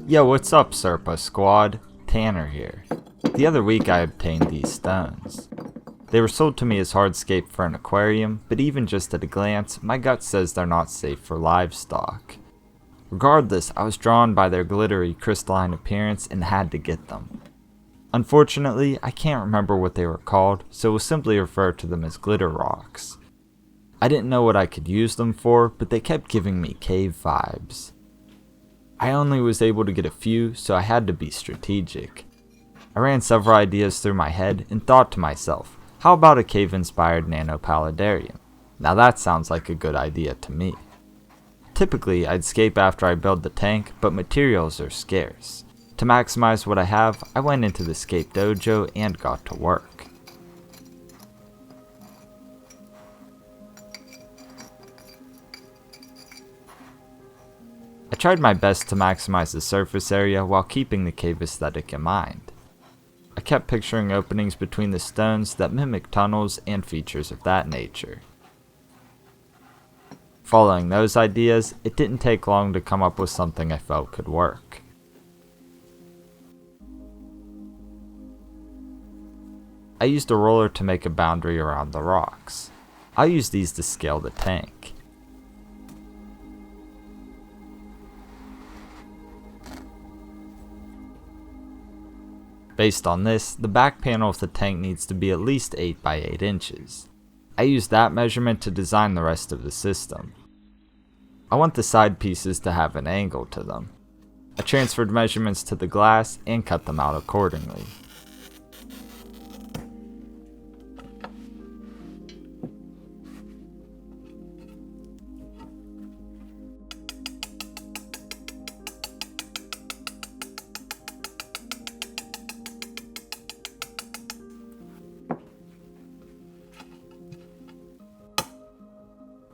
Yo, what's up, Serpa Squad? Tanner here. The other week I obtained these stones. They were sold to me as hardscape for an aquarium, but even just at a glance, my gut says they're not safe for livestock. Regardless, I was drawn by their glittery, crystalline appearance and had to get them. Unfortunately, I can't remember what they were called, so we'll simply refer to them as glitter rocks. I didn't know what I could use them for, but they kept giving me cave vibes. I only was able to get a few, so I had to be strategic. I ran several ideas through my head and thought to myself, how about a cave-inspired nano Paludarium? Now that sounds like a good idea to me. Typically, I'd escape after I build the tank, but materials are scarce. To maximize what I have, I went into the Scape Dojo and got to work. I tried my best to maximize the surface area while keeping the cave aesthetic in mind. I kept picturing openings between the stones that mimic tunnels and features of that nature. Following those ideas, it didn't take long to come up with something I felt could work. I used a roller to make a boundary around the rocks. I'll use these to scale the tank. Based on this, the back panel of the tank needs to be at least 8 by 8 inches. I used that measurement to design the rest of the system. I want the side pieces to have an angle to them. I transferred measurements to the glass and cut them out accordingly.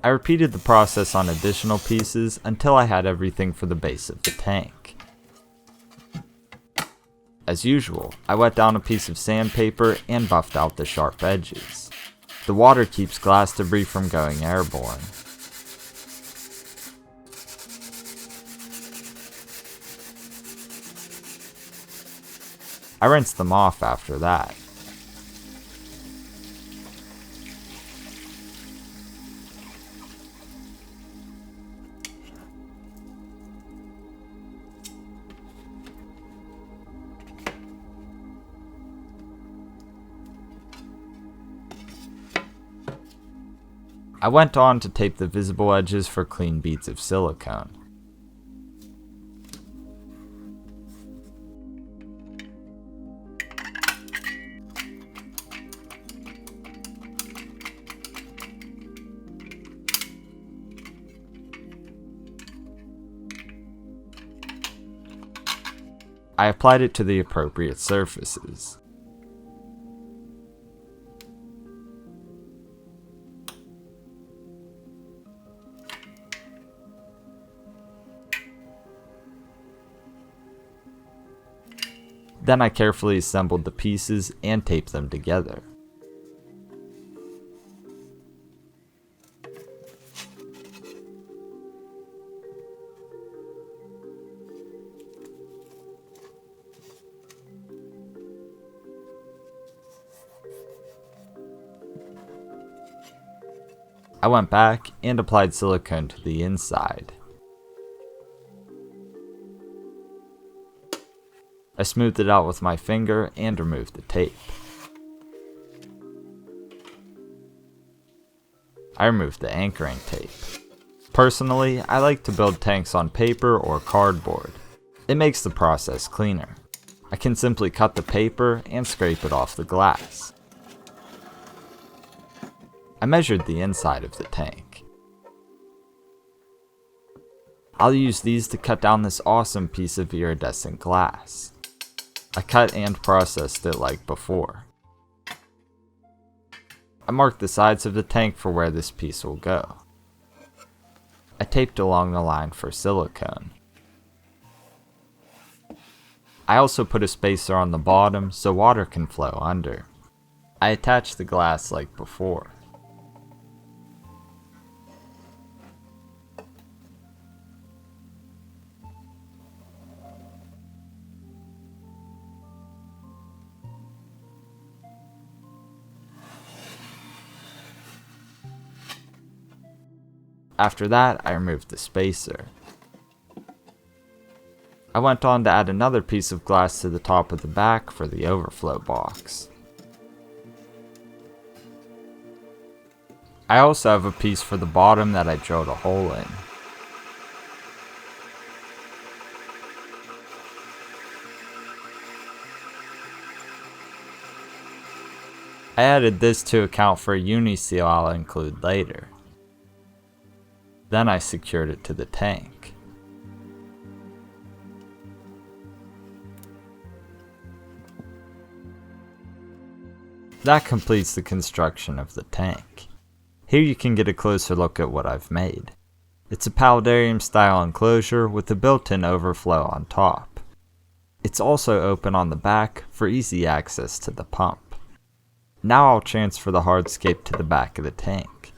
I repeated the process on additional pieces until I had everything for the base of the tank. As usual, I wet down a piece of sandpaper and buffed out the sharp edges. The water keeps glass debris from going airborne. I rinsed them off after that. I went on to tape the visible edges for clean beads of silicone. I applied it to the appropriate surfaces. Then I carefully assembled the pieces and taped them together. I went back and applied silicone to the inside. I smoothed it out with my finger and removed the tape. I removed the anchoring tape. Personally, I like to build tanks on paper or cardboard. It makes the process cleaner. I can simply cut the paper and scrape it off the glass. I measured the inside of the tank. I'll use these to cut down this awesome piece of iridescent glass. I cut and processed it like before. I marked the sides of the tank for where this piece will go. I taped along the line for silicone. I also put a spacer on the bottom so water can flow under. I attached the glass like before. After that, I removed the spacer. I went on to add another piece of glass to the top of the back for the overflow box. I also have a piece for the bottom that I drilled a hole in. I added this to account for a Uniseal I'll include later. Then I secured it to the tank. That completes the construction of the tank. Here you can get a closer look at what I've made. It's a Paludarium style enclosure with a built-in overflow on top. It's also open on the back for easy access to the pump. Now I'll transfer the hardscape to the back of the tank.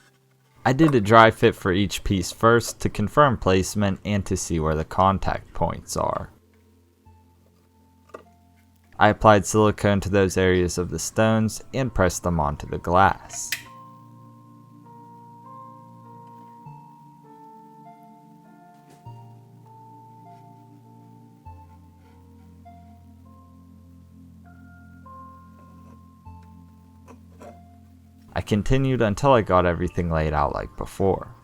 I did a dry fit for each piece first to confirm placement and to see where the contact points are. I applied silicone to those areas of the stones and pressed them onto the glass. I continued until I got everything laid out like before.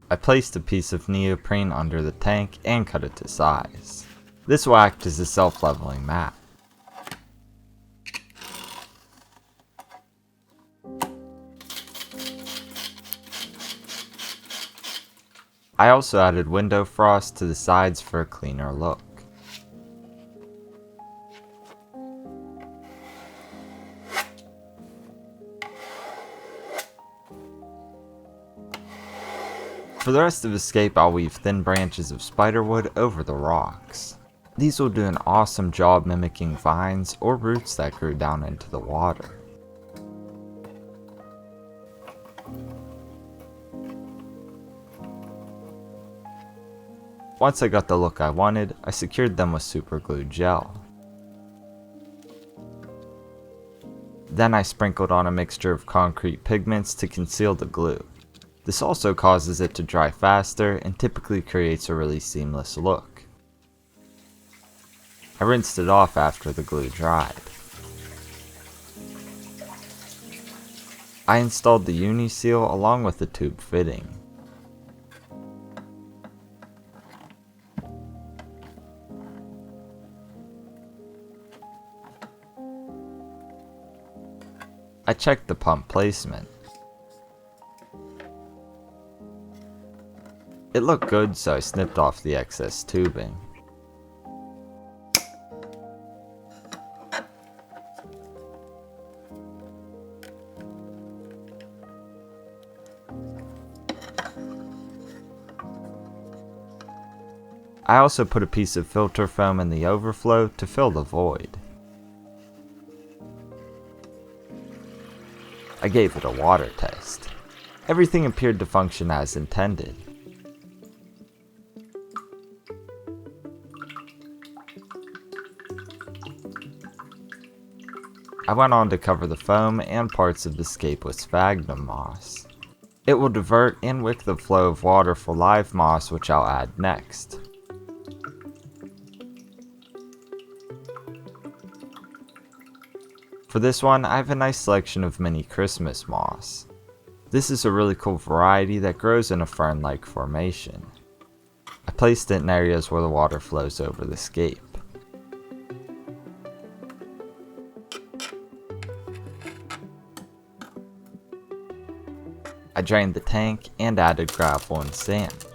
I placed a piece of neoprene under the tank and cut it to size. This will act as a self-leveling mat. I also added window frost to the sides for a cleaner look. For the rest of Escape, I'll weave thin branches of spiderwood over the rocks. These will do an awesome job mimicking vines or roots that grew down into the water. Once I got the look I wanted, I secured them with super glue gel. Then I sprinkled on a mixture of concrete pigments to conceal the glue. This also causes it to dry faster and typically creates a really seamless look. I rinsed it off after the glue dried. I installed the Uniseal along with the tube fitting. I checked the pump placement. It looked good, so I snipped off the excess tubing. I also put a piece of filter foam in the overflow to fill the void. I gave it a water test. Everything appeared to function as intended. I went on to cover the foam and parts of the scape with Sphagnum Moss. It will divert and wick the flow of water for live moss, which I'll add next. For this one, I have a nice selection of mini Christmas moss. This is a really cool variety that grows in a fern-like formation. I placed it in areas where the water flows over the scape. I drained the tank and added gravel and sand.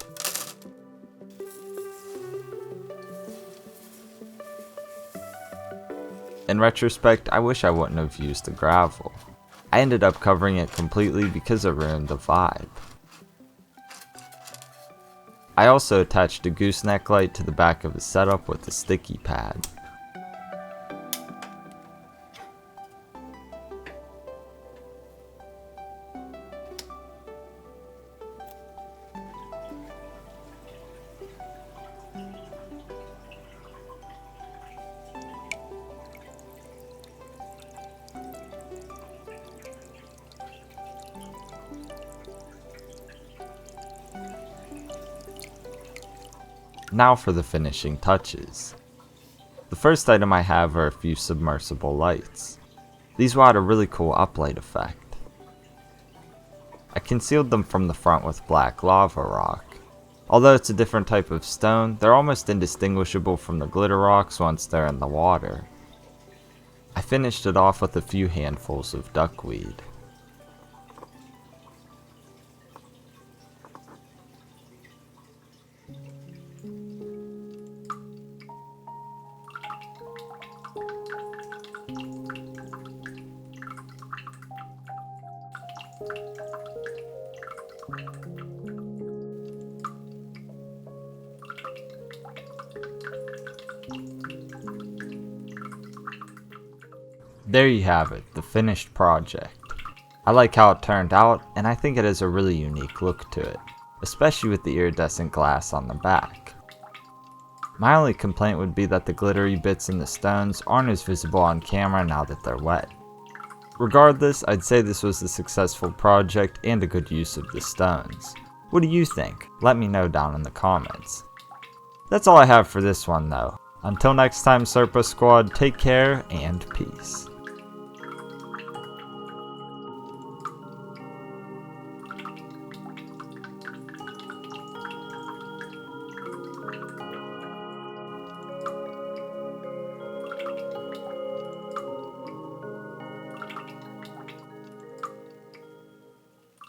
In retrospect, I wish I wouldn't have used the gravel. I ended up covering it completely because it ruined the vibe. I also attached a Gooseneck Light to the back of the setup with a sticky pad. Now for the finishing touches. The first item I have are a few submersible lights. These will add a really cool uplight effect. I concealed them from the front with black lava rock. Although it's a different type of stone, they're almost indistinguishable from the glitter rocks once they're in the water. I finished it off with a few handfuls of duckweed. There you have it, the finished project. I like how it turned out, and I think it has a really unique look to it, especially with the iridescent glass on the back. My only complaint would be that the glittery bits in the stones aren't as visible on camera now that they're wet. Regardless, I'd say this was a successful project and a good use of the stones. What do you think? Let me know down in the comments. That's all I have for this one though. Until next time, Serpa Squad, take care and peace.